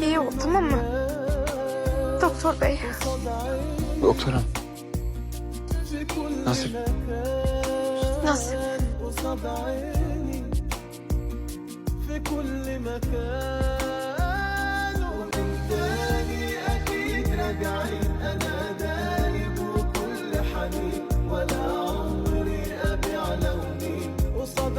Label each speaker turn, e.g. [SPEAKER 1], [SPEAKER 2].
[SPEAKER 1] ايوه تمام. دكتور بey.
[SPEAKER 2] دكتورم. Nasip.
[SPEAKER 1] Nasip.
[SPEAKER 3] في كل مكان ومن تاني أكيد راجعين. أنا دايب وكل حنين ولا عمري أبيع لوني قصاد